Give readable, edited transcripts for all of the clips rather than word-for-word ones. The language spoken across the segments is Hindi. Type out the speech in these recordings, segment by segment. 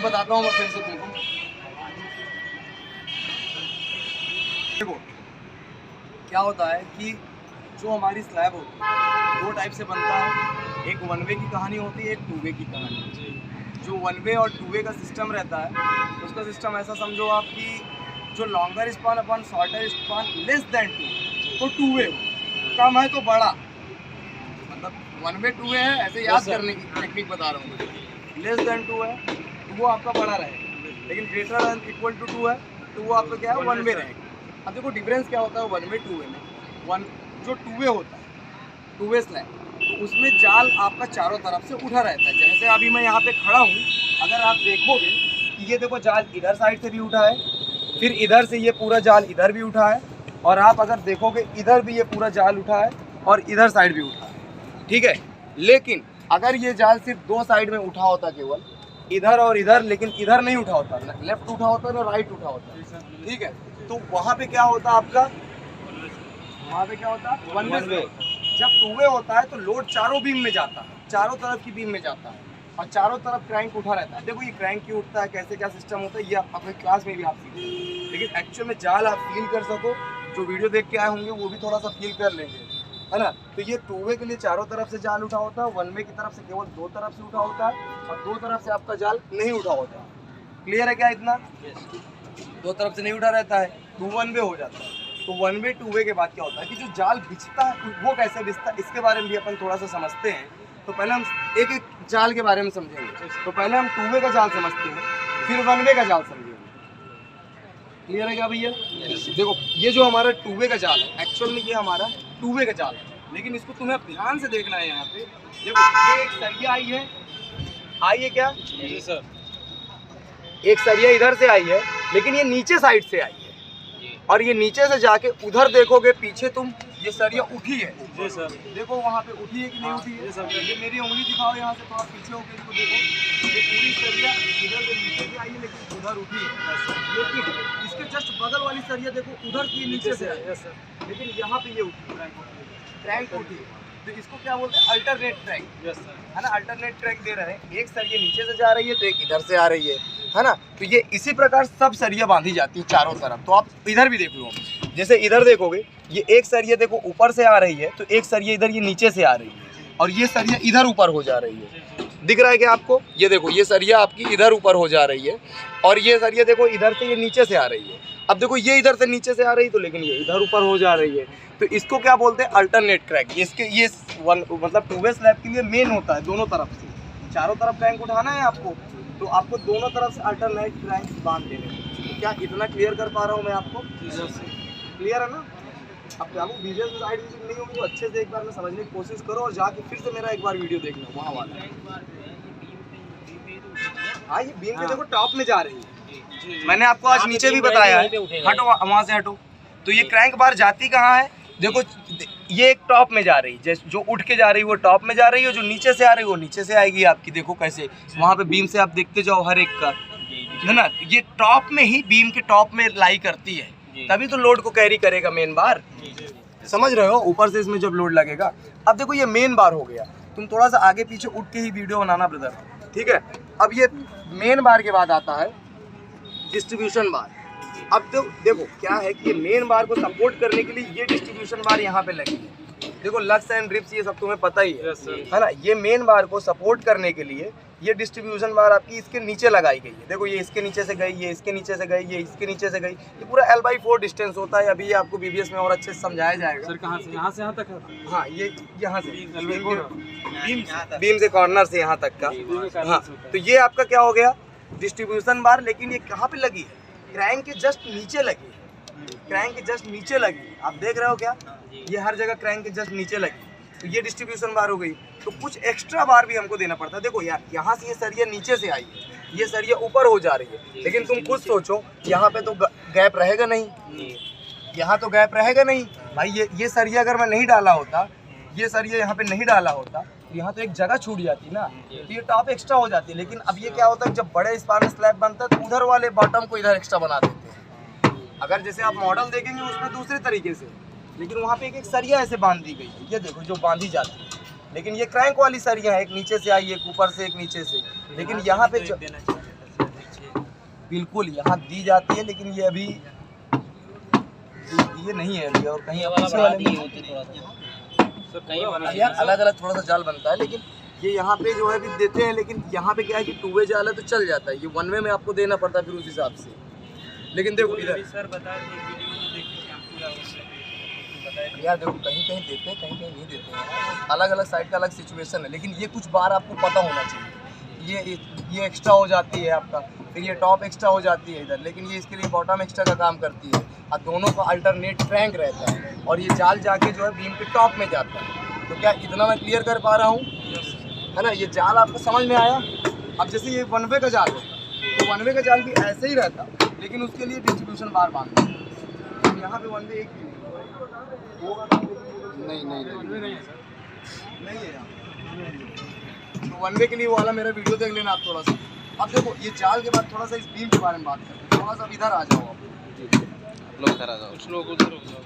बताता हूँ मैं फिर से तुमको। देखो क्या होता है कि जो हमारी स्लैब होती है 2 टाइप से बनता है, एक वन वे की कहानी होती है, एक 2 वे की कहानी। जो वन वे और 2 वे का सिस्टम रहता है उसका सिस्टम ऐसा समझो आप कि जो लॉन्गर स्पान अपन शॉर्टर स्पान लेस देन 2 तो 2 वे हो, कम है तो बड़ा, मतलब वन वे 2 वे है, ऐसे याद करने की टेक्निक बता रहा हूँ मैं। लेस देन 2 है तो वो आपका बड़ा रहेगा, लेकिन ग्रेटर देन इक्वल टू 2 है तो वो आपका क्या है, वन वे रहेगा। अब देखो डिफरेंस क्या होता है वन वे 2 वे में। जो 2 वे होता है 2 वे स्लैब, तो उसमें जाल आपका चारों तरफ से उठा रहता है। जैसे अभी मैं यहाँ पे खड़ा हूँ, अगर आप देखोगे कि ये देखो जाल इधर साइड से भी उठा है, फिर इधर से ये पूरा जाल इधर भी उठा है, और आप अगर देखोगे इधर भी ये पूरा जाल उठा है और इधर साइड भी उठा है, ठीक है। लेकिन अगर ये जाल सिर्फ 2 साइड में उठा होता, केवल इधर और इधर, लेकिन इधर नहीं उठा होता, ना लेफ्ट उठा होता ना राइट उठा होता, ठीक है, तो वहाँ पे क्या होता आपका, वहाँ पे क्या होता वन वे। जब 2 वे होता है तो लोड चारों बीम में जाता है, चारों तरफ की बीम में जाता है, और चारों तरफ क्रैंक उठा रहता है। देखो ये क्रैंक क्यों उठता है, कैसे क्या सिस्टम होता है, ये अपने क्लास में भी आप सीखेंगे, लेकिन एक्चुअल में जाल आप फील कर सको, जो वीडियो देख के आए होंगे वो भी थोड़ा सा फील कर लेंगे, है ना। तो ये 2 वे के लिए चारों तरफ से जाल उठा होता है, वन वे की तरफ से केवल 2 तरफ से उठा होता है, और 2 तरफ से आपका जाल नहीं उठा होता। क्लियर है क्या इतना? 2 तरफ से नहीं उठा रहता है तो वन वे हो जाता है। तो वन वे 2 वे के बाद क्या होता है कि जो जाल बिछता है वो कैसे बिछता है, इसके बारे में भी अपन थोड़ा सा समझते हैं। तो पहले हम एक एक जाल के बारे में समझेंगे। तो पहले हम 2 वे का जाल समझते हैं, फिर वन वे का जाल समझेंगे। क्लियर है क्या भैया? देखो ये जो हमारा 2 वे का जाल है, एक्चुअल में ये हमारा 2 वे का जाल है, लेकिन इसको तुम्हें ध्यान से देखना है। यहाँ पे देखो ये एक सरिया आई है क्या जी सर, एक सरिया इधर से आई है, लेकिन ये नीचे साइड से आई है, और ये नीचे से जाके उधर देखोगे पीछे तुम, ये सरिया उठी है जी सर। देखो वहाँ पे उठी है कि नहीं उठी है सर? ये मेरी उंगली दिखाओ यहाँ से, थोड़ा पीछे होकर इसको देखो, ये पूरी सरिया इधर से नीचे से आई है, लेकिन उधर उठी है। लेकिन इसके जस्ट बगल वाली सरिया देखो उधर की नीचे से आई है, लेकिन यहाँ पे ये उठी है, क्रैंक उठी है। तो इसको क्या बोलते हैं, अल्टरनेट ट्रैक, है ना। अल्टरनेट ट्रैक दे रहे हैं, एक सरिया नीचे से जा रही है तो एक इधर से आ रही है ना। तो ये इसी प्रकार सब सरिया बांधी जाती है चारों तरफ। तो आप इधर भी देख लो, जैसे इधर देखोगे ये एक सरिया देखो ऊपर से आ रही है, तो एक सरिया इधर ये नीचे से आ रही है, और ये सरिया इधर ऊपर हो जा रही है। दिख रहा है क्या आपको? ये देखो ये सरिया आपकी इधर ऊपर हो जा रही है, और ये सरिया देखो इधर से ये नीचे से आ रही है। अब देखो ये इधर से नीचे से आ रही है, तो लेकिन ये इधर ऊपर हो जा रही है। तो इसको क्या बोलते हैं, अल्टरनेट क्रैंक। इसके ये मतलब 2 वे स्लैब के लिए मेन होता है, दोनों तरफ से, चारों तरफ क्रैंक उठाना है आपको, तो आपको दोनों तरफ से अल्टरनेट क्रैंक बांध देने। तो क्या इतना क्लियर कर पा रहा हूँ मैं आपको? क्लियर है ना? अब क्या वो विजुअल साइड नहीं होगी तो अच्छे से एक बार में समझने की कोशिश करो, और जाके फिर से मेरा एक बार वीडियो देख लो वहाँ वाला। हाँ ये बीम के देखो टॉप में जा रही है, मैंने आपको आज नीचे भी बताया है, हटो वहाँ से हटो। तो ये क्रैंक बार जाती कहाँ है, देखो ये एक टॉप में जा रही है, जो उठ के जा रही है वो टॉप में जा रही है, जो नीचे से आ रही है वो नीचे से आएगी आपकी। देखो कैसे वहाँ पे बीम से आप देखते जाओ हर एक का, है ना। ये टॉप में ही बीम के टॉप में लाई करती है, तभी तो लोड को कैरी करेगा मेन बार, समझ रहे हो? ऊपर से इसमें जब लोड लगेगा। अब देखो ये मेन बार हो गया, तुम थोड़ा सा आगे पीछे उठ के ही वीडियो बनाना ब्रदर, ठीक है। अब ये मेन बार के बाद आता है डिस्ट्रीब्यूशन बार। अब तो देखो क्या है कि ये मेन बार को सपोर्ट करने के लिए ये डिस्ट्रीब्यूशन बार यहाँ पे लगी है। देखो लक्स एंड रिप्स ये सब तुम्हें पता ही है ना। ये मेन बार को सपोर्ट करने के लिए ये डिस्ट्रीब्यूशन बार आपकी इसके नीचे लगाई गई है। देखो ये इसके नीचे से गई, ये इसके नीचे से गई, ये इसके नीचे से गई, ये पूरा L/4 डिस्टेंस होता है। अभी ये आपको BBS में और अच्छे से समझाया जाएगा। सर कहाँ से, यहाँ से यहाँ तक है? हाँ ये यहाँ से बीम से कॉर्नर से यहाँ तक का। हाँ तो ये आपका क्या हो गया, डिस्ट्रीब्यूशन बार। लेकिन ये कहाँ पे लगी है, क्रैंक के जस्ट नीचे लगी है, क्रैंक के जस्ट नीचे लगी। आप देख रहे हो क्या, ये हर जगह क्रैंक के जस्ट नीचे लगी। तो ये डिस्ट्रीब्यूशन बार हो गई। तो कुछ एक्स्ट्रा बार भी हमको देना पड़ता है। देखो यार यहाँ से ये सरिया नीचे से आई है, ये सरिया ऊपर हो जा रही है, लेकिन तुम खुद सोचो यहाँ पे तो गैप रहेगा नहीं, यहाँ तो गैप रहेगा नहीं भाई। ये सरिया अगर मैं नहीं डाला होता, ये सरिया यहाँ पे नहीं डाला होता, यहाँ तो एक जगह छूट जाती ना, तो ये टॉप एक्स्ट्रा हो जाती। लेकिन अब ये क्या होता है, जब बड़े स्पान स्लैब बनता है तो उधर वाले बॉटम को इधर एक्स्ट्रा बना देते हैं। अगर जैसे आप मॉडल देखेंगे उसमें दूसरे तरीके से, लेकिन वहाँ पे एक सरिया ऐसे बांध दी गई है, ये देखो जो बांधी जाती है। लेकिन ये क्रैंक वाली सरिया है, एक नीचे से आई, एक ऊपर से, एक नीचे से। लेकिन यहाँ पे बिल्कुल यहाँ दी जाती है, लेकिन ये अभी ये नहीं है अभी, और कहीं यार अलग अलग थोड़ा सा जाल बनता है, लेकिन ये यहाँ पे जो है भी देते हैं। लेकिन यहाँ पे क्या है कि 2 वे जाल है तो चल जाता है, ये 1 वे में आपको देना पड़ता है फिर उस हिसाब से। लेकिन देखो इधर सर बता यार देखो कहीं कहीं देते हैं, कहीं कहीं नहीं देते हैं, अलग अलग साइड का अलग सिचुएशन है। लेकिन ये कुछ बार आपको पता होना चाहिए, ये एक्स्ट्रा हो जाती है आपका, फिर ये टॉप एक्स्ट्रा हो जाती है इधर, लेकिन ये इसके लिए बॉटम एक्स्ट्रा का काम करती है। और दोनों का अल्टरनेट क्रैंक रहता है, और ये जाल जाके जो है बीम के टॉप में जाता है। तो क्या इतना मैं क्लियर कर पा रहा हूँ, है ना? ये जाल आपको समझ में आया? अब जैसे ये 1 वे का जाल है, तो 1 वे का जाल भी ऐसे ही रहता, लेकिन उसके लिए डिस्ट्रीब्यूशन बार बांधना है। यहाँ पे 1 वे एक नहीं है यहाँ। तो 1 वे के लिए वो वाला मेरा वीडियो देख लेना आप थोड़ा सा। अब देखो ये जाल के बाद थोड़ा सा इस बीम के बारे में बात करते हैं। थोड़ा सा इधर आ जाओ आप लोग इधर आ जाओ, कुछ लोग उधर हो जाओ।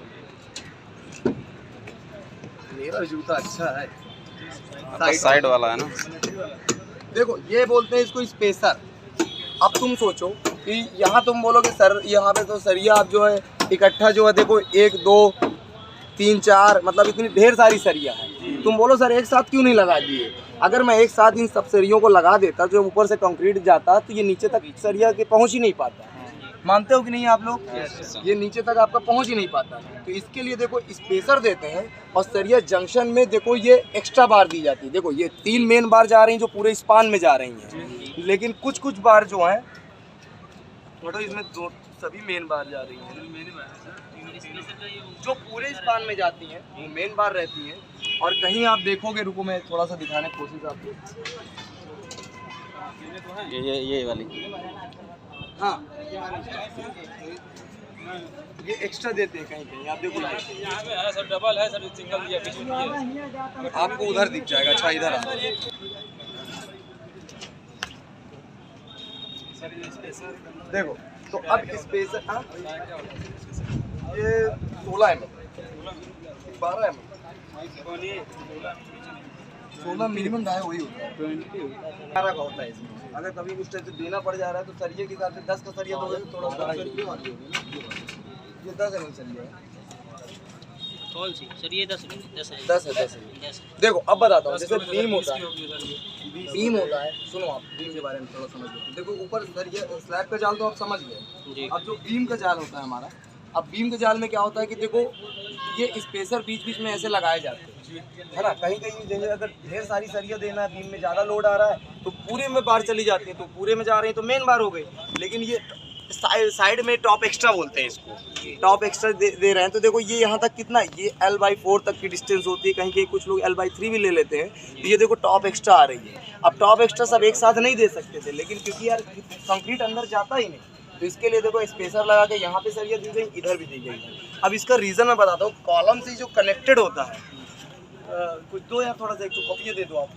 मेरा जूता अच्छा है, साइड वाला है ना। देखो ये बोलते हैं इसको स्पेसर। अब तुम सोचो कि यहाँ तुम बोलोगे सर यहाँ पे तो सरिया आप जो है इकट्ठा जो है देखो 1 2 3 4 मतलब इतनी ढेर सारी सरिया है। तुम बोलो सर एक साथ क्यों नहीं लगा दिए? अगर मैं एक साथ इन सब सरियों को लगा देता जो ऊपर से कंक्रीट जाता तो ये नीचे तक सरिया के पहुँच ही नहीं पाता। मानते हो कि नहीं आप लोग? ये नीचे तक आपका पहुंच ही नहीं पाता। तो इसके लिए देखो स्पेसर देते हैं, और सरिया जंक्शन में देखो ये एक्स्ट्रा बार दी जाती है। देखो ये 3 मेन बार जा रही हैं जो पूरे स्पान में जा रही हैं, लेकिन कुछ कुछ बार जो हैं थोड़ा इसमें सभी मेन बार जा रही हैं जो पूरे स्पान में जाती हैं, वो मेन बार रहती हैं। और कहीं आप देखोगे, रुको मैं थोड़ा सा दिखाने की कोशिश आपको, ये वाली, हाँ ये एक्स्ट्रा देते हैं कहीं कहीं। आप देखो यहाँ पे है सर, डबल है सर, सिंगल दिया बीच में आपको उधर दिख जाएगा। अच्छा इधर आ देखो, तो अब स्पेसर ये 16 mm 12 mm 16 मिनिमम है, वही होता है 20 का होता है इसमें। अगर कभी कुछ टाइप से देना पड़ जा रहा है तो सरिये के हिसाब से 10 का सरिया दोगे तो थोड़ा बड़ा ही। ये 10 mm सरिया है, कौन सी सर? ये 10 है। देखो अब बताता हूँ, जैसे बीम होता है, सुनो आप बीम के बारे में थोड़ा समझ लो। देखो ऊपर सरिया स्लैब का जाल तो आप समझ गए। अब जो बीम का जाल होता है हमारा, अब बीम के जाल में क्या होता है कि देखो ये स्पेसर बीच बीच में ऐसे लगाए जाते हैं, है ना? कहीं कहीं जगह अगर ढेर सारी सरिया देना है, बीम में ज़्यादा लोड आ रहा है तो पूरे में बार चली जाती है, तो पूरे में जा रही है तो मेन बार हो गई। लेकिन ये साइड में टॉप एक्स्ट्रा बोलते हैं इसको, टॉप एक्स्ट्रा दे रहे हैं। तो देखो ये यहाँ तक कितना, ये L/4 तक की डिस्टेंस होती है, कहीं कहीं कुछ लोग L/3 भी ले लेते हैं। तो ये देखो टॉप एक्स्ट्रा आ रही है। अब टॉप एक्स्ट्रा सब एक साथ नहीं दे सकते थे, लेकिन क्योंकि यार कंक्रीट अंदर जाता ही नहीं, तो इसके लिए देखो स्पेसर लगा के यहाँ पे सरिया दी गई, इधर भी दी गई है। अब इसका रीज़न मैं बताता हूँ, कॉलम से जो कनेक्टेड होता है, कुछ दो यार थोड़ा सा, एक तो कॉपी दे दो आप।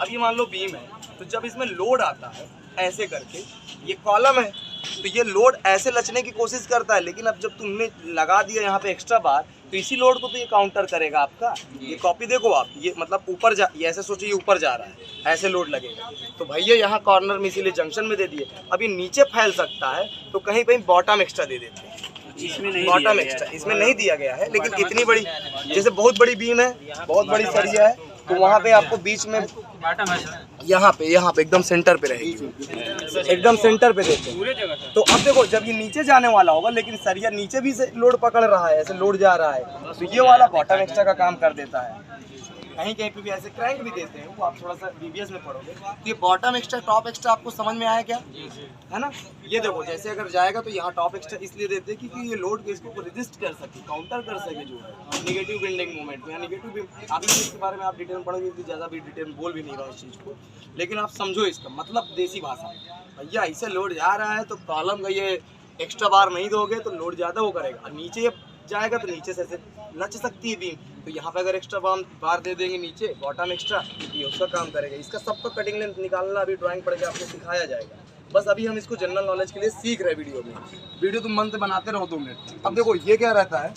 अब ये मान लो बीम है, तो जब इसमें लोड आता है ऐसे करके, ये कॉलम है तो ये लोड ऐसे लचने की कोशिश करता है, लेकिन अब जब तुमने लगा दिया यहाँ पे एक्स्ट्रा बार, तो इसी लोड को तो ये काउंटर करेगा आपका। ये कॉपी देखो आप, ये मतलब ऊपर जा, ये ऐसे सोचिए ये ऊपर जा रहा है, ऐसे लोड लगेगा। तो भैया यहाँ कॉर्नर में इसीलिए जंक्शन में दे दिए। अब ये नीचे फैल सकता है तो कहीं कहीं बॉटम एक्स्ट्रा दे देते हैं, बॉटम एक्स्ट्रा इसमें नहीं दिया गया है। लेकिन इतनी बड़ी, जैसे बहुत बड़ी बीम है, बहुत बड़ी सरिया है, तो वहाँ पे आपको बीच में यहाँ पे एकदम सेंटर पे रहेगी, एकदम सेंटर पे देते हैं। तो अब देखो जब ये नीचे जाने वाला होगा, लेकिन सरिया नीचे भी से लोड पकड़ रहा है, ऐसे लोड जा रहा है, तो ये वाला बॉटम एक्स्ट्रा का काम कर देता है। कहीं कहीं पे भी ऐसे क्रैंक भी देते हैं, वो आप थोड़ा सा बीबीएस में पढ़ोगे। तो ये बॉटम एक्स्ट्रा टॉप एक्स्ट्रा आपको समझ में आया क्या, है ना? ये देखो जैसे अगर जाएगा तो यहाँ टॉप एक्स्ट्रा इसलिए देते हैं क्योंकि ये लोड के इसको रेजिस्ट कर सके, काउंटर कर सके जो है नेगेटिव बेंडिंग मोमेंट में। नेगेटिव अभी इसके बारे में आप डिटेल में पढ़ोगे, इतनी ज़्यादा भी डिटेल में बोल भी नहीं रहा इस चीज़ को, लेकिन आप समझो इसका मतलब देसी भाषा। भैया इसे लोड जा रहा है तो कॉलम का ये एक्स्ट्रा बार नहीं दोगे तो लोड ज़्यादा वो करेगा, और नीचे जाएगा तो नीचे से ऐसे लच सकती है बीम, तो यहाँ पे अगर एक्स्ट्रा बार दे देंगे नीचे बॉटम एक्स्ट्रा, ये उसका काम करेगा। इसका सबका कटिंग लेंथ निकालना अभी ड्राइंग पढ़ के आपको सिखाया जाएगा। बस अभी हम इसको जनरल नॉलेज के लिए सीख रहे हैं वीडियो में। वीडियो तुम मन से बनाते रहो 2 मिनट। अब देखो ये क्या रहता है,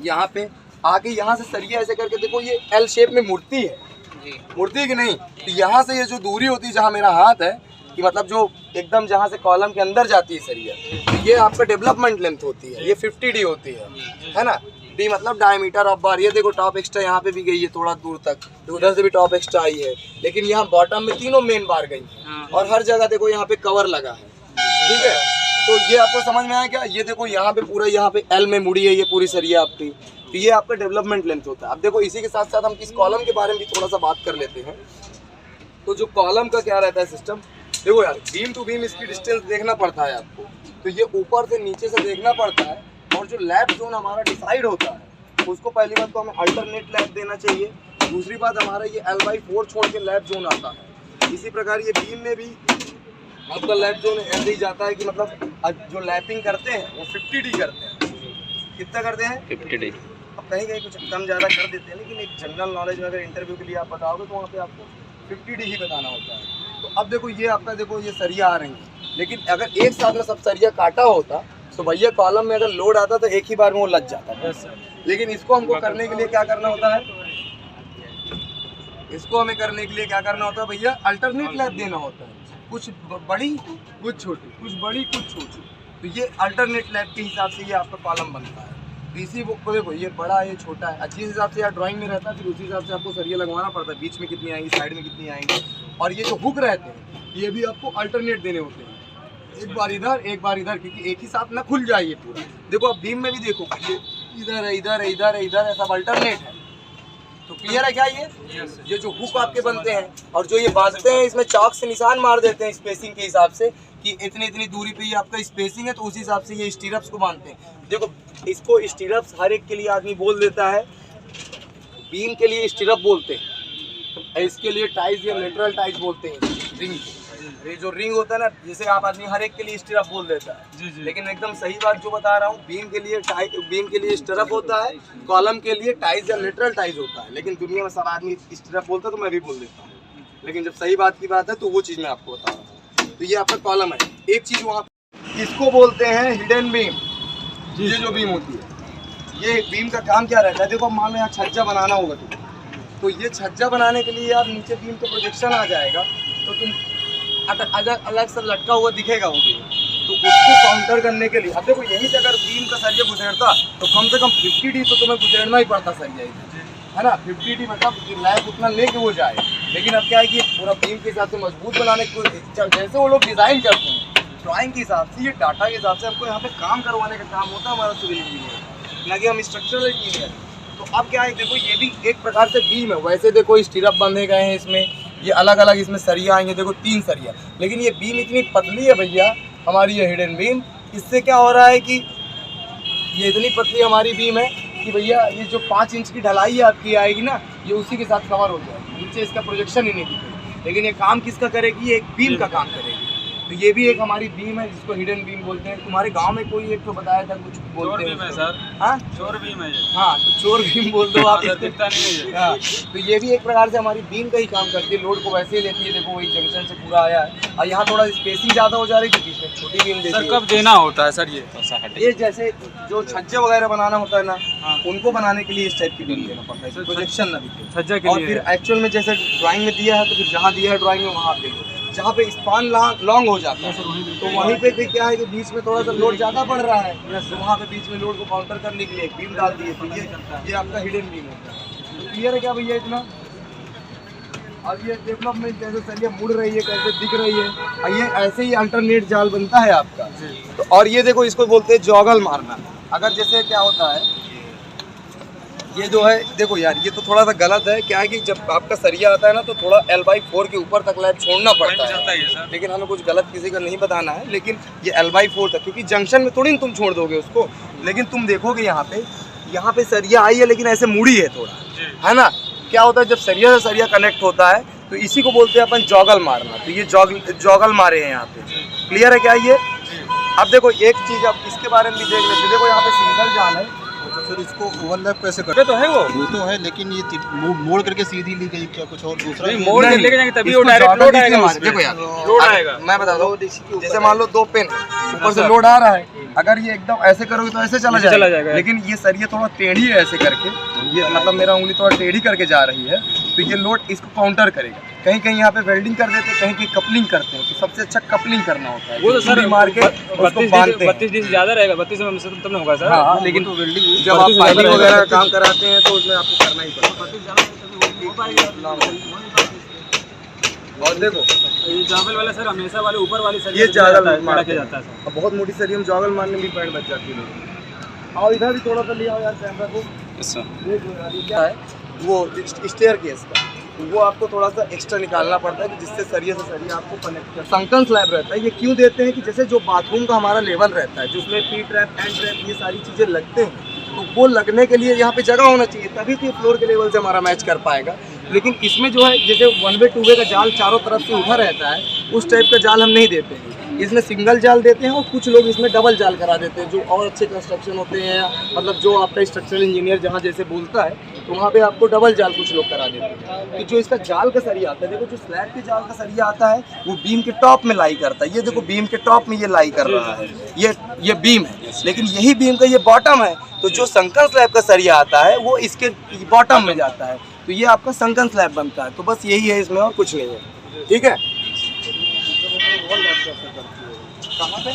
यहाँ पे आके यहाँ से सरिया ऐसे करके देखो ये L शेप में मुड़ती है कि नहीं? तो यहाँ से ये जो दूरी होती है जहाँ मेरा हाथ है, कि मतलब जो एकदम जहाँ से कॉलम के अंदर जाती है सरिया, तो ये आपका डेवलपमेंट लेंथ होती है, ये 50D होती है ना। डी मतलब डायमीटर ऑफ बार। ये देखो टॉप एक्स्ट्रा यहाँ पे भी गई है थोड़ा दूर तक, तो उधर से भी टॉप एक्स्ट्रा आई है, लेकिन यहाँ बॉटम में तीनों मेन बार गई है और हर जगह देखो यहाँ पे कवर लगा है, ठीक है। तो ये आपको समझ में आया क्या? ये देखो यहाँ पे पूरा यहाँ पे एल में मुड़ी है ये पूरी सरिया आपकी, तो ये आपका डेवलपमेंट लेंथ होता है। अब देखो इसी के साथ साथ हम इस कॉलम के बारे में भी थोड़ा सा बात कर लेते हैं। तो जो कॉलम का क्या रहता है सिस्टम, देखो यार बीम टू बीम इसकी डिस्टेंस देखना पड़ता है आपको, तो ये ऊपर से नीचे से देखना पड़ता है। और जो लैप जोन हमारा डिसाइड होता है उसको पहली बात तो हमें अल्टरनेट लैप देना चाहिए, दूसरी बात हमारा ये L/4 छोड़ के लैप जोन आता है। इसी प्रकार ये बीम में भी आपका लैप जोन ऐसे ही जाता है कि मतलब जो लैपिंग करते हैं वो 50D करते हैं। कितना करते हैं? 50D। अब कहीं कहीं कुछ कम ज़्यादा कर देते हैं, लेकिन एक जनरल नॉलेज में अगर इंटरव्यू के लिए आप बताओगे तो वहाँ पे आपको 50D ही बताना होता है। तो अब देखो ये आपका देखो ये सरिया आ रही है, लेकिन अगर एक साथ में सब सरिया काटा होता तो भैया कॉलम में अगर लोड आता तो एक ही बार में वो लग जाता है। लेकिन इसको हमको करने के लिए क्या करना होता है, इसको हमें करने के लिए क्या करना होता है भैया, अल्टरनेट लैप देना होता है। कुछ बड़ी कुछ छोटी, कुछ बड़ी कुछ छोटी, तो ये अल्टरनेट लैप के हिसाब से ये आपका कॉलम बनता है। तो इसी बुक को देखो ये बड़ा है ये छोटा है, अच्छी हिसाब से यार ड्राइंग में रहता है, फिर उसी हिसाब से आपको सरिया लगवाना पड़ता है, बीच में कितनी आएंगी, साइड में कितनी आएंगी। और ये जो हुक रहते हैं ये भी आपको अल्टरनेट देने होते हैं, एक बार इधर एक बार इधर, क्योंकि एक ही साथ ना खुल जाए ये पूरा। देखो अब बीम में भी देखो ये इधर है इधर है इधर है इधर है, सब अल्टरनेट है। तो क्लियर है क्या? ये जो हुक आपके बनते हैं और जो ये बांधते हैं इसमें चॉक से निशान मार देते हैं स्पेसिंग के हिसाब से कि इतनी इतनी दूरी पे ये आपका स्पेसिंग है, तो उस हिसाब से ये स्टीरअप्स को बांधते हैं। देखो इसको स्टीरअप्स हर एक के लिए आदमी बोल देता है, बीम के लिए स्टीरअप बोलते हैं, इसके लिए टाइज या लेटरल टाइज बोलते हैं। रिंग, ये जो रिंग होता है ना, जैसे आप आदमी हर एक के लिए स्टीरअप बोल देता है जी। लेकिन एकदम सही बात जो बता रहा हूँ, बीम के लिए स्टीरअप होता है, कॉलम के लिए टाइज या लेटरल टाइज होता है। लेकिन दुनिया में सब आदमी स्टीरअप बोलता है तो मैं भी बोल देता हूँ, लेकिन जब सही बात की बात है तो वो चीज़ मैं आपको बता रहा हूँ। तो ये आपका कॉलम है। एक चीज़ वहाँ इसको बोलते हैं हिडन बीम। ये जो बीम होती है, ये बीम का काम क्या रहता है, देखो मान लो यहाँ छज्जा बनाना होगा तो ये छज्जा बनाने के लिए आप नीचे बीम का प्रोजेक्शन आ जाएगा तो तुम अलग से लटका हुआ दिखेगा वो बीम, तो उसको काउंटर करने के लिए अब देखो यहीं से अगर बीम का सरिया गुजरता तो कम से कम 50D तो तुम्हें गुजरना ही पड़ता सरिया, है ना। 50D मतलब लैब उतना लेके वो जाए। लेकिन अब क्या है कि पूरा बीम के हिसाब से मजबूत बनाने की जैसे वो लोग डिज़ाइन करते हैं ड्राइंग के हिसाब से, ये डाटा के हिसाब से हमको यहाँ पे काम करवाने का काम होता है हमारा सिविल इंजीनियर, ना कि हम स्ट्रक्चरल इंजीनियर। तो अब क्या है देखो ये भी एक प्रकार से बीम है, वैसे देखो स्टीरअप बंधे गए हैं इसमें, ये अलग अलग इसमें सरिया आएंगे, देखो 3 सरिया, लेकिन ये बीम इतनी पतली है भैया हमारी ये हिडन बीम। इससे क्या हो रहा है कि ये इतनी पतली हमारी बीम है कि भैया ये जो 5 इंच की ढलाई आपकी आएगी ना, ये उसी के साथ कवर हो जाएगी, नीचे इसका प्रोजेक्शन ही नहीं दिखेगा। लेकिन ये काम किसका करेगी, ये एक बीम का काम करेगी। तो ये भी एक हमारी बीम है जिसको हिडन बीम बोलते हैं। तुम्हारे गांव में कोई एक तो बताया था कुछ बोलते हैं सर, हाँ चोर बीम है ये। हाँ तो चोर बीम बोल दो आप, दिखता नहीं है। हाँ तो ये भी एक प्रकार से हमारी बीम का ही काम करती है, लोड को वैसे ही लेती है। देखो वही जंक्शन से पूरा आया है और यहाँ थोड़ा स्पेसिंग ज़्यादा हो जा रही है इसमें छोटी बीम देती है। कब देना होता है सर ये जैसे जो छज्जे वगैरह बनाना होता है ना, उनको बनाने के लिए इस टाइप की बीम देना पड़ता है, प्रोजेक्शन ना दिखे छज्जा के और लिए। फिर एक्चुअल में जैसे ड्राइंग में दिया है तो फिर जहाँ दिया है ड्राइंग में वहाँ पे जहाँ पे स्पान लॉन्ग हो जाता है तो वहीं पे भी क्या है कि बीच में थोड़ा सा लोड ज़्यादा बढ़ रहा है, तो वहाँ पे बीच में लोड को काउंटर करने के लिए एक बीम डाल दिए। तो ये आपका हिडन बीम होता है। तो क्लियर है क्या भैया इतना? अब ये डेवलपमेंट कैसे सरिया मुड़ रही है, कैसे दिख रही है, और ये ऐसे ही अल्टरनेट जाल बनता है आपका। तो और ये देखो इसको बोलते हैं जॉगल मारना। अगर जैसे क्या होता है ये जो है देखो यार ये तो थोड़ा सा गलत है, क्या है कि जब आपका सरिया आता है ना तो थोड़ा L/4 के ऊपर तक लैब छोड़ना पड़ता है, लेकिन हमें कुछ गलत किसी का नहीं बताना है। लेकिन ये L/4 तक, क्योंकि जंक्शन में थोड़ी तुम छोड़ दोगे उसको, लेकिन तुम देखोगे यहाँ पे सरिया आई है लेकिन ऐसे मुड़ी है थोड़ा, है ना। क्या होता है जब सरिया से सरिया कनेक्ट होता है तो इसी को बोलते हैं अपन जॉगल मारना। तो ये जॉगल मारे हैं यहाँ पे, क्लियर है क्या ये? अब देखो एक चीज़ अब इसके बारे में भी देख लेते, देखो यहाँ पे सिंगल जाल है सर, इसको ओवरलैप कैसे करते? तो है वो तो है, लेकिन ये मोड़ करके सीधी ली गई क्या कुछ और दूसरा? नहीं, मोड़ के लेके जाएंगे तभी वो डायरेक्ट लोड आएगा। देखो यार लोड आएगा, मैं बता रहा हूँ, जैसे मान लो 2 पेन ऊपर से लोड आ रहा है, अगर ये एकदम ऐसे करोगे तो ऐसे चला जाएगा, लेकिन ये सरिया थोड़ा टेढ़ी है ऐसे करके, ये मतलब मेरा उंगली थोड़ा टेढ़ी करके जा रही है तो ये लोड इसको काउंटर करेगा। कहीं कहीं यहाँ पे वेल्डिंग कर देते हैं, कहीं कहीं कपलिंग करते हैं, तो सबसे अच्छा कपलिंग करना होता है। वो तो सर मार के उसको बांधते हैं। 32 डी से ज़्यादा रहेगा, 32 में तब नहीं होगा सर। हाँ, लेकिन तो वेल्डिंग जब आप पाइपिंग वगैरह का काम कराते हैं तो उसमें आपको करना ही पड़ता है। और देखो ये जागल वाला सर हमेशा वाले ऊपर वाली सर ये जागल मारके जाता है सर। अब बहुत मोटी सरिया में जागल मारने में भी पैंट बच जाती है। आओ इधर भी थोड़ा सा ले आओ यार कैमरा को। ये क्या है वो स्टेयर केस का, तो वो आपको थोड़ा सा एक्स्ट्रा निकालना पड़ता है कि जिससे सरिया से सरिया आपको कनेक्ट कर। संकन स्लैब रहता है, ये क्यों देते हैं कि जैसे जो बाथरूम का हमारा लेवल रहता है, जिसमें पी ट्रैप एंड ट्रैप ये सारी चीज़ें लगते हैं, तो वो लगने के लिए यहाँ पे जगह होना चाहिए, तभी तो फ्लोर के लेवल से हमारा मैच कर पाएगा। लेकिन इसमें जो है जैसे 1 वे 2 वे का जाल चारों तरफ से उठा रहता है, उस टाइप का जाल हम नहीं देते हैं। इसमें सिंगल जाल देते हैं और कुछ लोग इसमें डबल जाल करा देते हैं, जो और अच्छे कंस्ट्रक्शन होते हैं, मतलब जो आपका स्ट्रक्चरल इंजीनियर जहाँ जैसे बोलता है, तो वहाँ पे आपको डबल जाल कुछ लोग करा देते हैं। तो जो इसका जाल का सरिया आता है, देखो जो स्लैब के जाल का सरिया आता है वो बीम के टॉप में लाई करता है। ये देखो बीम के टॉप में ये लाई कर रहा है, ये बीम है, लेकिन यही बीम का ये बॉटम है। तो जो संकन स्लैब का सरिया आता है वो इसके बॉटम में जाता है, तो ये आपका संकन स्लैब बनता है। तो बस यही है इसमें, और कुछ नहीं है। ठीक है, कहाँ पे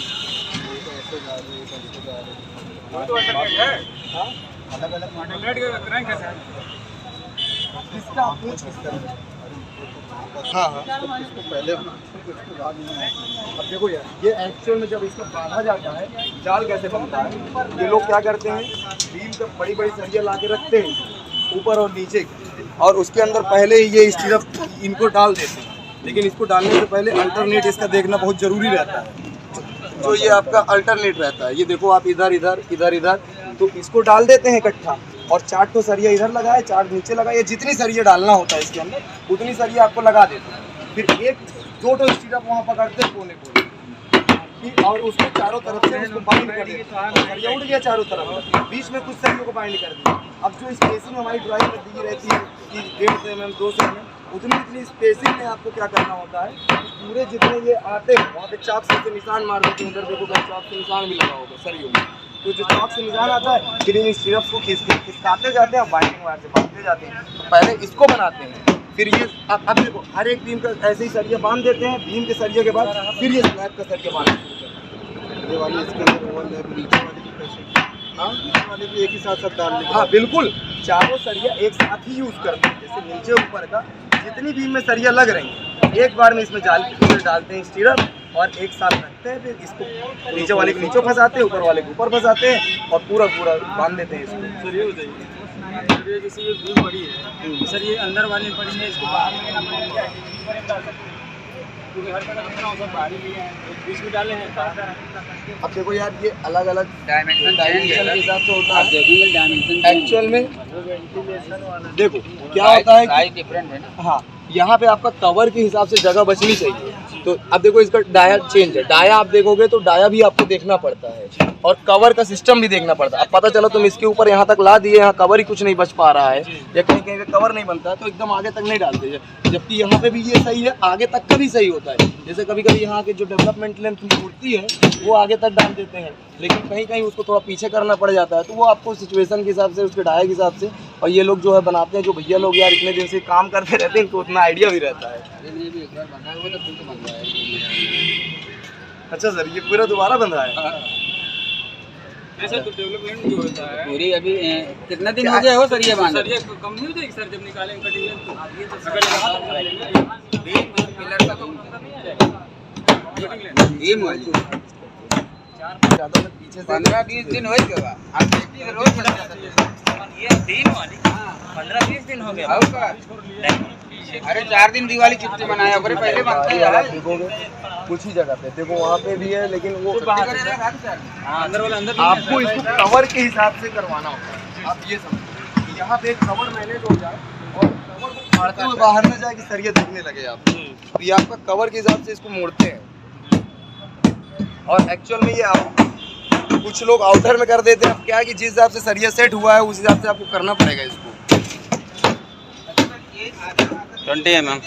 अलग अलग इसका पूछ किस तरह। हाँ हाँ, इसको पहले अब देखो यार, ये एक्चुअल में जब इसको बांधा जाता है, जाल कैसे बनता है, ये लोग क्या करते हैं, बीम पे बड़ी बड़ी सरिया ला के रखते हैं ऊपर और नीचे, और उसके अंदर पहले ही ये स्टीरअप इनको डाल देते हैं। लेकिन इसको डालने से पहले अल्टरनेट इसका देखना बहुत ज़रूरी रहता है। जो ये आपका अल्टरनेट रहता है, ये देखो आप इधर इधर इधर इधर, तो इसको डाल देते हैं इकट्ठा, और 4 ठो सरिया इधर लगाए, 4 नीचे लगाए, जितनी सरिया डालना होता है इसके अंदर उतनी सरिया आपको लगा देते हैं। फिर 1-2 ठो स्टीरअप वहाँ पकड़ते हैं कोने कोने, और उसको चारों तरफ से उसको बाइंड कर देते हैं। सरिया उड़ गया चारों तरफ, बीच में कुछ सरियों को बाइंड कर दिया। अब जो स्पेसिंग हमारी ड्राइंग में दी रहती है कि 1.5 mm 2 mm, उतनी स्पेसिंग में आपको क्या करना होता है, पूरे जितने ये आते हैं वहाँ पे चाक से निशान मार देते हैं। उधर देखो चाक से निशान भी लगा होगा सरियों में, तो जो चाक से निशान आता है फिर इन स्टीरअप्स को खिसकाते जाते हैं, बाइंडिंग वायर से बांधते जाते हैं। तो पहले इसको बनाते हैं, फिर ये अब देखो हर एक बीम का ऐसे ही सरिया बांध देते हैं। बीम के सरिये के बाद फिर ये स्लैब का सरिया बांधते हैं। ये वाली इसके अंदर ओवन है, नीचे वाली भी कैसे, हाँ नीचे वाले भी एक ही साथ डालने, हाँ बिल्कुल, चारों सरिया एक साथ ही यूज़ करते हैं। जैसे नीचे ऊपर का जितनी बीम में सरिया लग रही है, एक बार में इसमें जाल डालते हैं स्टीरअप और एक साथ रखते हैं। फिर इसको नीचे वाले को नीचे फंसाते हैं, ऊपर वाले को ऊपर फंसाते हैं, और पूरा बांध देते हैं इसको। सर ये बताइए, जैसे ये बीम बड़ी है सर, ये अंदर वाली बड़ी है, इसको बाहर क्योंकि हर जगह रखना होगा, बाहर भी है, बीच में डाले हैं। अब देखो यार, ये अलग अलग डायमेंशन के हिसाब से होता है। देखेंगे डायमेंशन एक्चुअल में देखो क्या होता है, साइज डिफरेंट है ना। हाँ, यहाँ पे आपका कवर के हिसाब से जगह बचनी चाहिए। तो अब देखो इसका डाया चेंज है, डाया आप देखोगे तो डाया भी आपको देखना पड़ता है, और कवर का सिस्टम भी देखना पड़ता है। अब पता चला तुम इसके ऊपर यहाँ तक ला दिए, यहाँ कवर ही कुछ नहीं बच पा रहा है, या कहीं कहीं पे कवर नहीं बनता है, तो एकदम आगे तक नहीं डालते। जबकि यहाँ पे भी ये सही है, आगे तक का भी सही होता है। जैसे कभी कभी यहाँ के जो डेवलपमेंट लेंथ मूर्ति है वो आगे तक डाल देते हैं, लेकिन कहीं कहीं उसको थोड़ा पीछे करना पड़ जाता है। तो वो आपको सिचुएशन के हिसाब से, उसके डाया के हिसाब से, और ये लोग जो है बनाते हैं, जो भैया लोग यार इतने दिन से काम करते रहते हैं, इनको उतना आइडिया भी रहता है। ये भी एक बार बना हुआ तो फिर तो बन रहा है। अच्छा सर, ये पूरा दोबारा बन रहा है? ऐसा तो डेवलपमेंट जो होता है पूरी अभी कितना दिन हो गया हो सर ये बांधे? सर ये कम नहीं हो जाएगी सर, जब निकालेंगे कटिंग तो ये तो पिलर का तो ये मोल ज़्यादा तो पीछे से 15-20 दिन हो गया। आप देखिए रोज बना ये दिन वाली 15-20 दिन हो गया। अरे 4 दिन दिवाली चिट्ठी बनाया, अरे पहले बनता है यार। देखोगे कुछ ही जगह पे, देखो वहाँ पे भी है, लेकिन वो अंदर वाला अंदर आपको इसको कवर के हिसाब से करवाना होता है। आप ये समझो, यहाँ पे एक कवर मैनेज हो जाए और कवर को फाड़ते हुए बाहर न जाए कि सरिया दिखने लगे आपको, तो ये आपका कवर के हिसाब से इसको मोड़ते हैं। और एक्चुअल में ये कुछ लोग आउटर में कर देते हैं। अब क्या है कि जिस हिसाब से सरिया सेट हुआ है उस हिसाब से आपको करना पड़ेगा इसको। 20 mm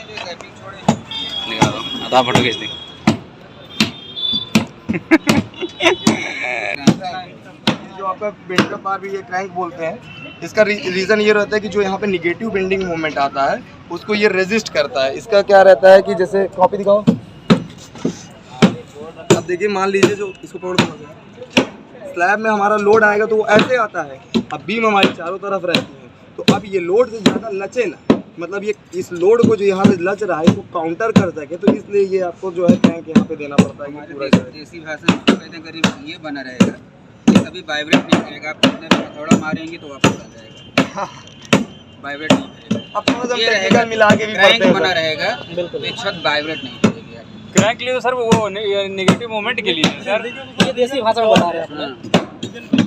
निकाल दो, आधा फोटो खींच दी। जो आपका बेंड का बार भी ये क्रैंक बोलते हैं, इसका रीज़न ये रहता है कि जो यहाँ पे निगेटिव बेंडिंग मूवमेंट आता है उसको ये रेजिस्ट करता है। इसका क्या रहता है कि जैसे कॉपी दिखाओ, अब देखिए मान लीजिए जो इसको पकड़ दो, स्लैब में हमारा लोड आएगा तो वो ऐसे आता है। अब बीम हमारी चारों तरफ रहती है, तो अब ये लोड से ज़्यादा लचे ना, मतलब ये इस लोड को जो यहाँ पे लच रहा है इसको काउंटर कर सके, तो इसलिए ये आपको जो है टैंक यहाँ पे देना पड़ता है कि पूरा देसी भाषा में कहते हैं करीब ये बना रहेगा, ये कभी वाइब्रेट नहीं करेगा। आप कितने भी हथौड़ा मारेंगे तो वापस आ जाएगा, वाइब्रेट नहीं करेगा। अब थोड़ा सा टेक्निकल मिला के भी क्रैंक पड़ते हैं बना सर। रहेगा तो ये छत वाइब्रेट नहीं करेगी आपकी। क्रैंक के लिए तो सर वो नेगेटिव मोमेंट के लिए है सर, ये देसी भाषा में बता रहे हैं आप।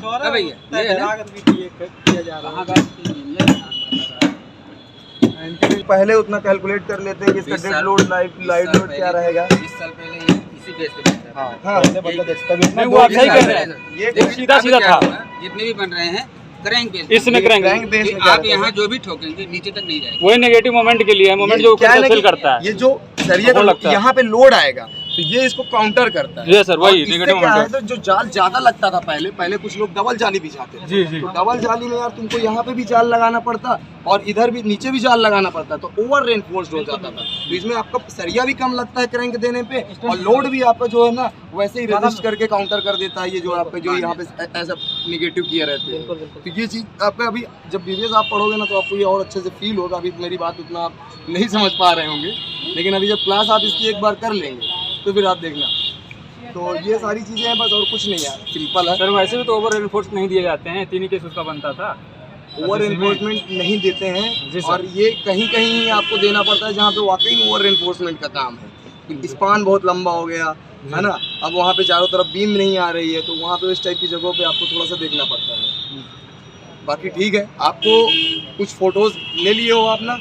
हाँ भैया, ये है ना कहाँ का पहले उतना कैलकुलेट कर लेते हैं कि इसका 20 डेड साल- लोड लाइव लोड क्या रहेगा। 20 साल पहले ये इसी बेस पे बनता था। हाँ, नहीं वो आप सही कह रहे हैं, ये वो सीधा सीधा क्या था। हुआ, जितने भी बन रहे हैं क्रैंक बेस इसमें क्रैंक बेस में आप यहाँ जो भी ठोकेंगे नीचे तक नहीं जाएगा। वही नेगेटिव मोमेंट के लिए है, मोमेंट जो ऊपर से सेल करता है। ये जो सरिया वो लगता का है। यहाँ पे लोड आएगा तो ये इसको काउंटर करता है। जी सर, वही और इससे नेगेटिव क्या है मोमेंट। तो जो जाल ज्यादा लगता था पहले कुछ लोग डबल जाली बिछाते थे। जी जी तो डबल जाली में यार तुमको यहाँ पे भी जाल लगाना पड़ता और इधर भी नीचे भी जाल लगाना पड़ता, तो ओवर रेनफोर्स्ड हो जाता था। तो इसमें आपका सरिया भी कम लगता है क्रैंक देने पे, और लोड भी आपका जो है ना वैसे ही रेजिस्ट करके काउंटर कर देता है। ये जो आपका जो यहाँ पे ऐसा निगेटिव किए रहते हैं, तो ये चीज आपका अभी जब बीबीएस आप पढ़ोगे ना तो आपको ये और अच्छे से फील होगा। अभी मेरी बात उतना आप नहीं समझ पा रहे होंगे, लेकिन अभी जब क्लास आप इसकी एक बार कर लेंगे तो फिर आप देखना। तो ये सारी चीजें हैं बस, और कुछ नहीं है, सिंपल है। सर वैसे भी तो ओवर रेनफोर्स नहीं दिए जाते हैं, 3 ही केस उसका बनता था। ओवर एनफोर्समेंट नहीं देते जी हैं, सर। और ये कहीं कहीं आपको देना पड़ता है जहाँ पे वाकई में ओवर एनफोर्समेंट का काम है। स्पान बहुत लंबा हो गया है ना, अब वहाँ पे चारों तरफ बीम नहीं आ रही है, तो वहाँ पे इस टाइप की जगहों पे आपको थोड़ा सा देखना पड़ता है। बाकी ठीक है, आपको कुछ फोटोज ले लिए हो आप ना,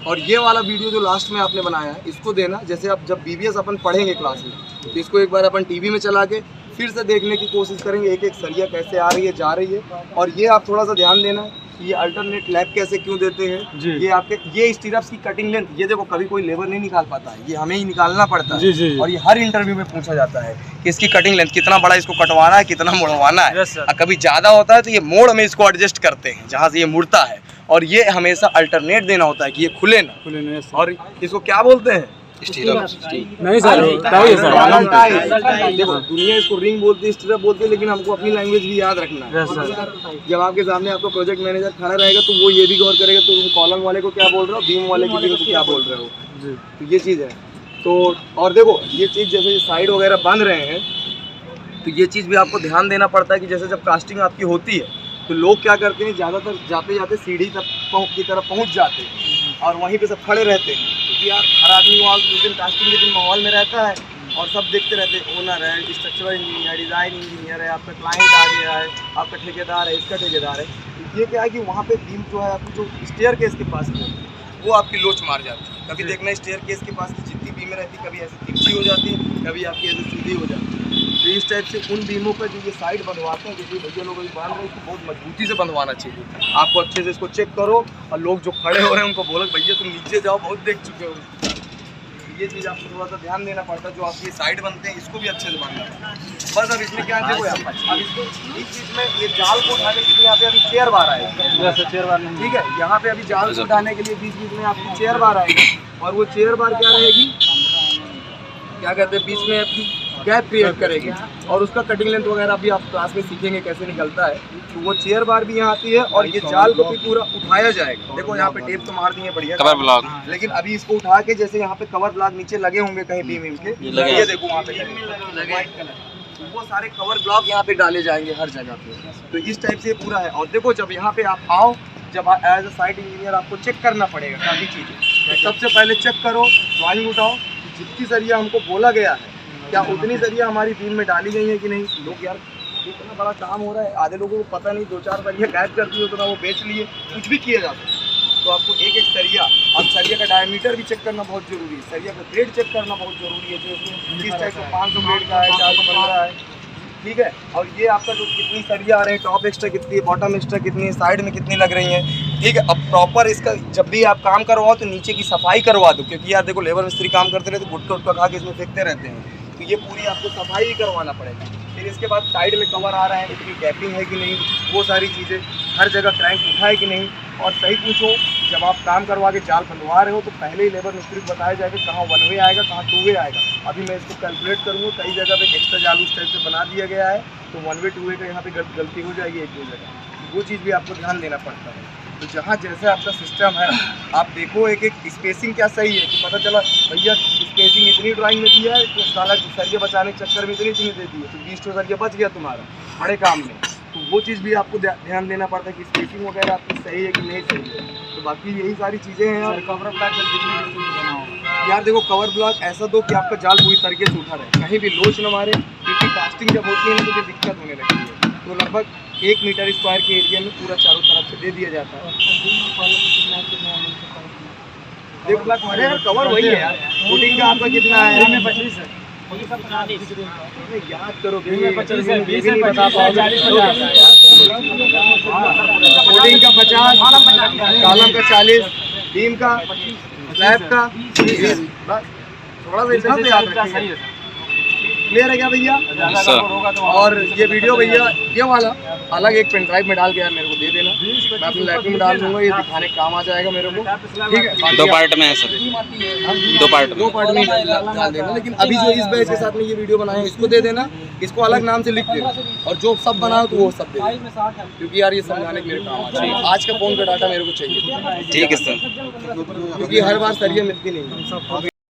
और ये वाला वीडियो जो लास्ट में आपने बनाया है इसको देना। जैसे आप जब बीबीएस अपन पढ़ेंगे क्लास में तो इसको एक बार अपन टीवी में चला के फिर से देखने की कोशिश करेंगे, एक एक सरिया कैसे आ रही है जा रही है। और ये आप थोड़ा सा ध्यान देना कि ये अल्टरनेट लैब कैसे क्यों देते हैं। जी। ये आपके ये स्टीरअप्स की कटिंग लेंथ, ये देखो कभी कोई लेबर नहीं निकाल पाता है, ये हमें ही निकालना पड़ता जी, जी। है। और ये हर इंटरव्यू में पूछा जाता है कि इसकी कटिंग लेंथ कितना बड़ा इसको कटवाना है, कितना मुड़वाना है। Yes, sir. और कभी ज़्यादा होता है तो ये मोड़ में इसको एडजस्ट करते हैं जहाँ से ये मुड़ता है, और ये हमेशा अल्टरनेट देना होता है कि ये खुले ना। खुले नहीं सर। और इसको क्या बोलते हैं? नहीं सर, टाई है सर। टाई। देखो दुनिया इसको रिंग बोलती है, स्टीरअप बोलती है, लेकिन हमको अपनी लैंग्वेज भी याद रखना है। Yes, sir. जब आपके सामने आपका प्रोजेक्ट मैनेजर खड़ा रहेगा तो वो ये भी गौर करेगा तो तुम कॉलम वाले को क्या बोल रहे हो, बीम वाले की बीम को क्या बोल रहे हो। जी। तो ये चीज़ है। तो और देखो ये चीज़ जैसे साइड वगैरह बन रहे हैं तो ये चीज़ भी आपको ध्यान देना पड़ता है कि जैसे जब कास्टिंग आपकी होती है तो लोग क्या करते हैं, ज़्यादातर जाते जाते सीढ़ी तक की तरफ पहुंच जाते हैं और वहीं पे सब खड़े रहते हैं, क्योंकि यार हर आदमी वहाँ उस दिन कास्टिंग के दिन माहौल में रहता है और सब देखते रहते हैं। ओनर है, स्ट्रक्चरल इंजीनियर, डिज़ाइन इंजीनियर है, आपका क्लाइंट आ गया है, आपका ठेकेदार है, इसका ठेकेदार है। तो ये क्या है कि वहाँ पे बीम जो है आपकी जो स्टेयर केस के पास में वो आपकी लोच मार जाती है। कभी देखना स्टेयर केस के पास की जितनी बीमें रहती है कभी ऐसे तिरछी हो जाती है, कभी आपकी ऐसे सीधी हो जाती है। तो इस टाइप से उन बीमों पर जो ये साइड बनवाते हैं, जैसे भैया लोग अभी बांध रहे हैं, इसको बहुत मजबूती से बनवाना चाहिए। आपको अच्छे से इसको चेक करो और लोग जो खड़े हो रहे हैं उनको बोलो भैया तुम नीचे जाओ, बहुत देख चुके हो। ये चीज़ आपको थोड़ा सा ध्यान देना पड़ता है। जो आपके साइड बनते हैं इसको भी अच्छे से बांधना है। बस अब इसमें क्या देखो यार, अब इसको इस चीज़ में ये जाल को उठाने के लिए यहाँ पे अभी चेयर बार आएगा। चेयर बार नहीं। ठीक है, यहाँ पे अभी जाल को उठाने के लिए बीच बीच में आपकी चेयर बार आएगी, और वो चेयर बार क्या रहेगी, क्या कहते हैं, बीच में अपनी गैप क्रिएट करेगी, और उसका कटिंग लेंथ वगैरह भी आप क्लास में सीखेंगे कैसे निकलता है। तो वो चेयर बार भी यहाँ आती है और ये जाल को भी पूरा उठाया जाएगा। देखो यहाँ पे टेप तो मार दिए बढ़िया कवर ब्लॉक, लेकिन अभी इसको उठा के जैसे यहाँ पे कवर ब्लॉक नीचे लगे होंगे कहीं बीम के, ये देखो वहाँ पे व्हाइट कलर, वो सारे कवर ब्लॉक यहाँ पे डाले जाएंगे हर जगह पे। तो इस टाइप से पूरा है। और देखो जब यहाँ पे आप आओ, जब एज अ साइट इंजीनियर आपको चेक करना पड़ेगा काफ़ी चीज़ें। सबसे पहले चेक करो, ड्राइंग उठाओ, जितनी सरिया हमको बोला गया है क्या उतनी सरिया हमारी बीम में डाली गई है कि नहीं। लोग यार इतना बड़ा काम हो रहा है, आधे लोगों को पता नहीं, 2-4 सरिया गायब कर दी उतना वो बेच लिए, कुछ भी किया जा सकता है। तो आपको एक एक सरिया और सरिया का डायमीटर भी चेक करना बहुत जरूरी है, सरिया का ग्रेड चेक करना बहुत जरूरी है। जैसे किस टाइप का 500 ग्रेड का है, 415 है, ठीक है। और ये आपका जो कितनी सरिया आ रहे हैं, टॉप एक्स्ट्रा कितनी है, बॉटम एक्स्ट्रा कितनी है, साइड में कितनी लग रही हैं, ठीक है। अब प्रॉपर इसका जब भी आप काम करवाओ तो नीचे की सफाई करवा दो, क्योंकि यार देखो लेबर मिस्त्री काम करते रहते गुटका उटका खा के इसमें फेंकते रहते हैं, तो ये पूरी आपको सफाई भी करवाना पड़ेगा। फिर इसके बाद साइड में कवर आ रहा है, इसकी गैपिंग है कि नहीं, वो सारी चीज़ें, हर जगह क्रैंक उठा है कि नहीं। और सही पूछो जब आप काम करवा के जाल बंधवा रहे हो तो पहले ही लेबर मिस्त्री को बताया जाएगा कहाँ 1 वे आएगा, कहाँ 2 वे आएगा। अभी मैं इसको कैलकुलेट करूँगा, कई जगह पे एक्स्ट्रा जाल उस टाइप से बना दिया गया है, तो 1 वे 2 वे का यहाँ पे गलती हो जाएगी एक दो जगह। वो चीज़ भी आपको ध्यान देना पड़ता है। तो जहाँ जैसे आपका सिस्टम है आप देखो एक एक स्पेसिंग क्या सही है, कि पता चला भैया स्पेसिंग इतनी ड्राइंग में दिया है तो साला सरिया बचाने के चक्कर में इतनी दे दी है, तो 20 सरिया बच गया तुम्हारा बड़े काम में। तो वो चीज़ भी आपको ध्यान देना पड़ता है कि स्पेसिंग वगैरह आपकी सही है कि नहीं सही है। तो बाकी यही सारी चीज़ें हैं यार। कवर ब्लॉक सर कितने डिस्टेंस देना होगा? यार देखो कवर ब्लॉक ऐसा दो कि आपका जाल पूरी तरीके से उठा रहे, कहीं भी लोच न मारे, क्योंकि कास्टिंग जब होती है ना तो फिर दिक्कत होने लगती है। तो लगभग 1 मीटर स्क्वायर के एरिया में पूरा चारों तरफ से दे दिया जाता है। देखो अरे यार कवर वही है यार, फुटिंग का आपका कितना है? 25 है, याद करो, 25 है, 20 है, 50 है, 40 है। फुटिंग का 50, कॉलम का 40, बीम का, स्लैब का 20। बस थोड़ा सा इतना तो याद रखिएगा। क्लियर है क्या भैया? और ये वीडियो भैया ये वाला अलग एक पेन ड्राइव में डाल के यार मेरे को दे देना, मैं अपने लैपटॉप में डाल दूंगा, ये दिखाने काम आ जाएगा मेरे को। ठीक है, 2 पार्ट में है सर, 2 पार्ट में डाल देना। लेकिन अभी जो इस बैच के साथ में ये वीडियो बनाए हैं इसको दे देना, इसको अलग नाम से लिख देना, और जो सब बनाओ तो वो सब दे देना, क्योंकि यार ये समझाने के मेरे काम आ जाएगा। आज का फोन का डाटा मेरे को चाहिए, ठीक है सर। क्योंकि हर बार सरिया मिलती नहीं है।